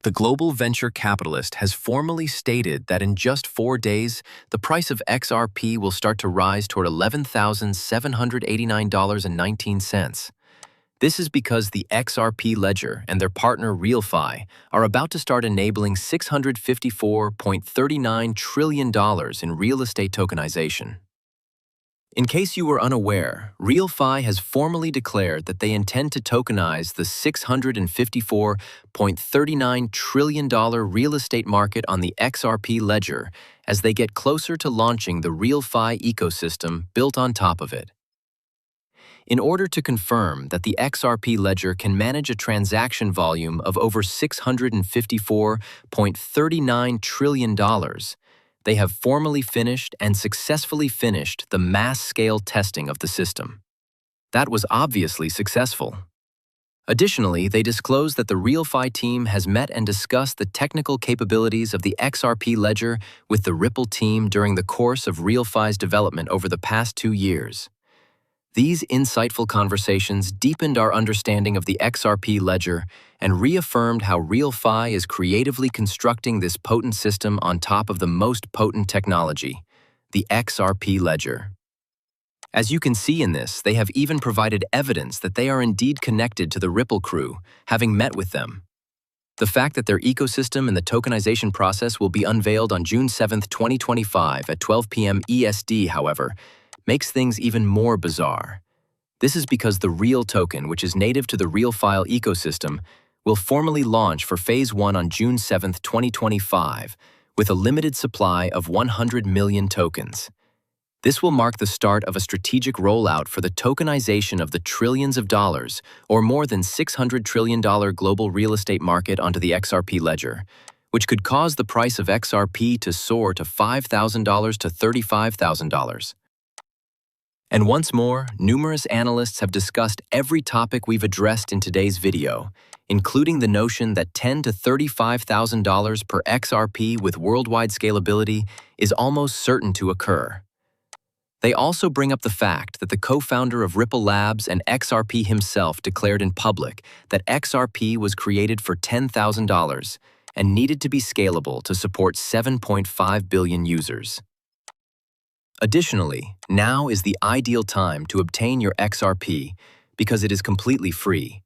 The global venture capitalist has formally stated that in just 4 days, the price of XRP will start to rise toward $11,789.19. This is because the XRP ledger and their partner RealFi are about to start enabling $654.39 trillion in real estate tokenization. In case you were unaware, RealFi has formally declared that they intend to tokenize the $654.39 trillion real estate market on the XRP ledger as they get closer to launching the RealFi ecosystem built on top of it. In order to confirm that the XRP ledger can manage a transaction volume of over $654.39 trillion, they have formally finished and successfully finished the mass-scale testing of the system. That was obviously successful. Additionally, they disclosed that the RealFi team has met and discussed the technical capabilities of the XRP ledger with the Ripple team during the course of RealFi's development over the past 2 years. These insightful conversations deepened our understanding of the XRP ledger and reaffirmed how RealFi is creatively constructing this potent system on top of the most potent technology, the XRP ledger. As you can see in this, they have even provided evidence that they are indeed connected to the Ripple crew, having met with them. The fact that their ecosystem and the tokenization process will be unveiled on June 7, 2025 at 12 p.m. EST, however, makes things even more bizarre. This is because the Real token, which is native to the RealFi ecosystem, will formally launch for Phase 1 on June 7, 2025, with a limited supply of 100 million tokens. This will mark the start of a strategic rollout for the tokenization of the trillions of dollars, or more than $600 trillion global real estate market onto the XRP ledger, which could cause the price of XRP to soar to $5,000 to $35,000. And once more, numerous analysts have discussed every topic we've addressed in today's video, including the notion that $10,000 to $35,000 per XRP with worldwide scalability is almost certain to occur. They also bring up the fact that the co-founder of Ripple Labs and XRP himself declared in public that XRP was created for $10,000 and needed to be scalable to support 7.5 billion users. Additionally, now is the ideal time to obtain your XRP because it is completely free.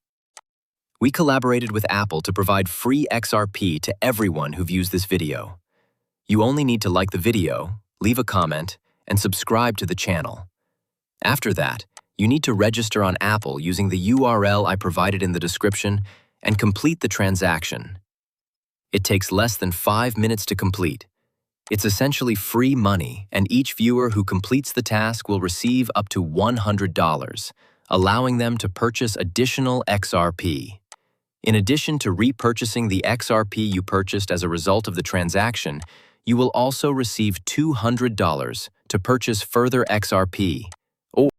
We collaborated with Apple to provide free XRP to everyone who views this video. You only need to like the video, leave a comment, and subscribe to the channel. After that, you need to register on Apple using the URL I provided in the description and complete the transaction. It takes less than 5 minutes to complete. It's essentially free money, and each viewer who completes the task will receive up to $100, allowing them to purchase additional XRP. In addition to repurchasing the XRP you purchased as a result of the transaction, you will also receive $200 to purchase further XRP.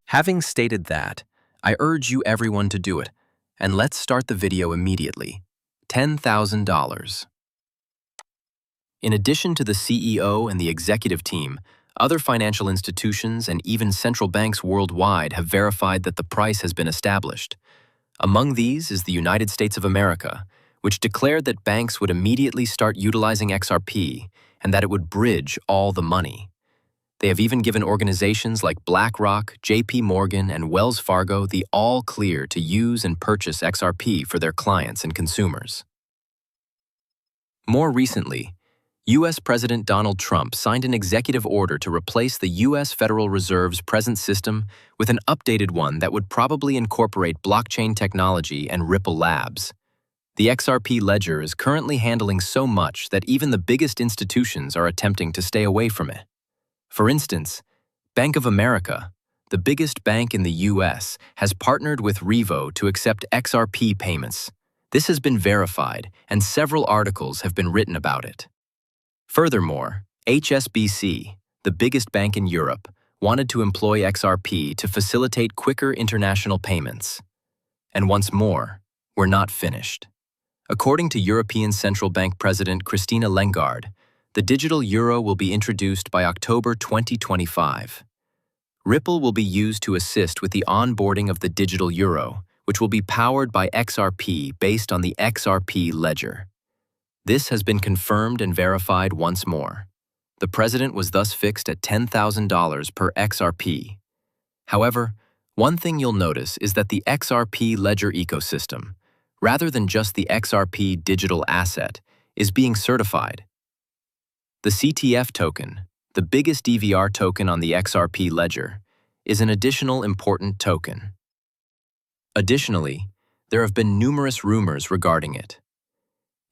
Having stated that, I urge you everyone to do it, and let's start the video immediately. $10,000. In addition to the CEO and the executive team, other financial institutions and even central banks worldwide have verified that the price has been established. Among these is the United States of America, which declared that banks would immediately start utilizing XRP and that it would bridge all the money. They have even given organizations like BlackRock, JP Morgan, and Wells Fargo the all clear to use and purchase XRP for their clients and consumers. More recently, U.S. President Donald Trump signed an executive order to replace the U.S. Federal Reserve's present system with an updated one that would probably incorporate blockchain technology and Ripple Labs. The XRP ledger is currently handling so much that even the biggest institutions are attempting to stay away from it. For instance, Bank of America, the biggest bank in the U.S., has partnered with Revo to accept XRP payments. This has been verified, and several articles have been written about it. Furthermore, HSBC, the biggest bank in Europe, wanted to employ XRP to facilitate quicker international payments. And once more, we're not finished. According to European Central Bank President Christina Lagarde, the digital euro will be introduced by October 2025. Ripple will be used to assist with the onboarding of the digital euro, which will be powered by XRP based on the XRP ledger. This has been confirmed and verified once more. The precedent was thus fixed at $10,000 per XRP. However, one thing you'll notice is that the XRP ledger ecosystem, rather than just the XRP digital asset, is being certified. The CTF token, the biggest DVR token on the XRP ledger, is an additional important token. Additionally, there have been numerous rumors regarding it.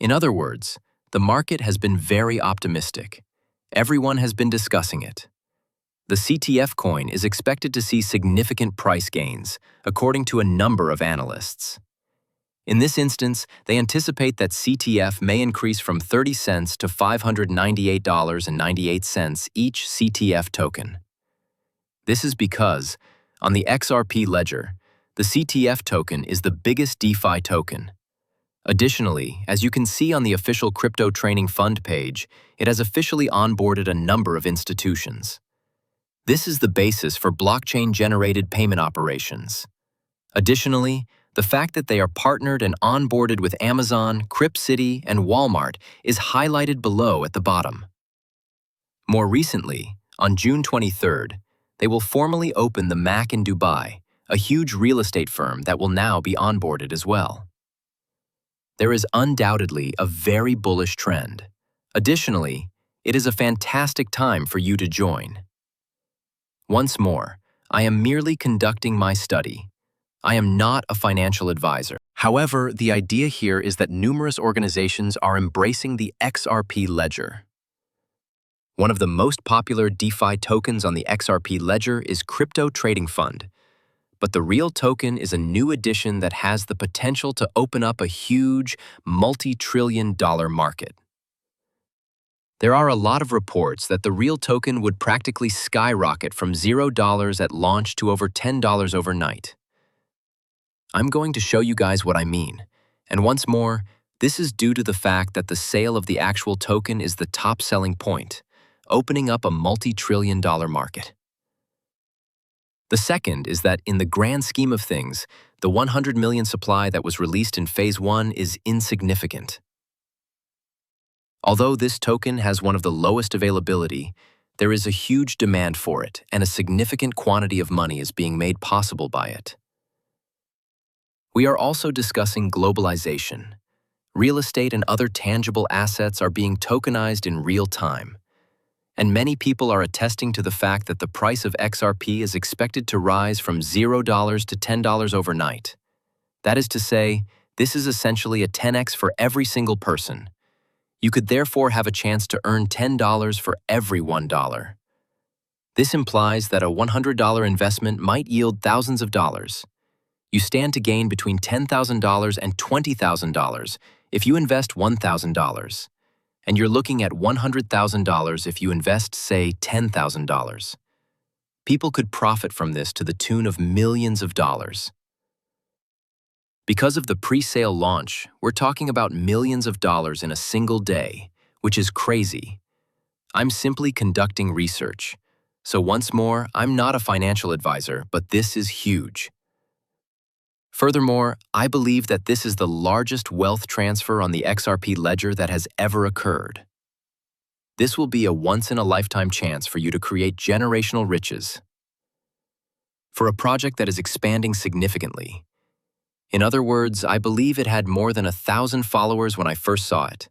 In other words, the market has been very optimistic. Everyone has been discussing it. The CTF coin is expected to see significant price gains, according to a number of analysts. In this instance, they anticipate that CTF may increase from 30 cents to $598.98 each CTF token. This is because, on the XRP ledger, the CTF token is the biggest DeFi token. Additionally, as you can see on the official Crypto Training Fund page, it has officially onboarded a number of institutions. This is the basis for blockchain-generated payment operations. Additionally, the fact that they are partnered and onboarded with Amazon, CryptCity, and Walmart is highlighted below at the bottom. More recently, on June 23rd, they will formally open the MAC in Dubai, a huge real estate firm that will now be onboarded as well. There is undoubtedly a very bullish trend. Additionally, it is a fantastic time for you to join. Once more, I am merely conducting my study. I am not a financial advisor. However, the idea here is that numerous organizations are embracing the XRP ledger. One of the most popular DeFi tokens on the XRP ledger is Crypto Trading Fund, but the real token is a new addition that has the potential to open up a huge, multi-trillion-dollar market. There are a lot of reports that the real token would practically skyrocket from $0 at launch to over $10 overnight. I'm going to show you guys what I mean, and once more, this is due to the fact that the sale of the actual token is the top selling point, opening up a multi-trillion-dollar market. The second is that in the grand scheme of things, the 100 million supply that was released in Phase 1 is insignificant. Although this token has one of the lowest availability, there is a huge demand for it, and a significant quantity of money is being made possible by it. We are also discussing globalization. Real estate and other tangible assets are being tokenized in real time, and many people are attesting to the fact that the price of XRP is expected to rise from $0 to $10 overnight. That is to say, this is essentially a 10x for every single person. You could therefore have a chance to earn $10 for every $1. This implies that a $100 investment might yield thousands of dollars. You stand to gain between $10,000 and $20,000 if you invest $1,000, and you're looking at $100,000 if you invest, say, $10,000. People could profit from this to the tune of millions of dollars. Because of the pre-sale launch, we're talking about millions of dollars in a single day, which is crazy. I'm simply conducting research. So once more, I'm not a financial advisor, but this is huge. Furthermore, I believe that this is the largest wealth transfer on the XRP ledger that has ever occurred. This will be a once-in-a-lifetime chance for you to create generational riches for a project that is expanding significantly. In other words, I believe it had more than 1,000 followers when I first saw it.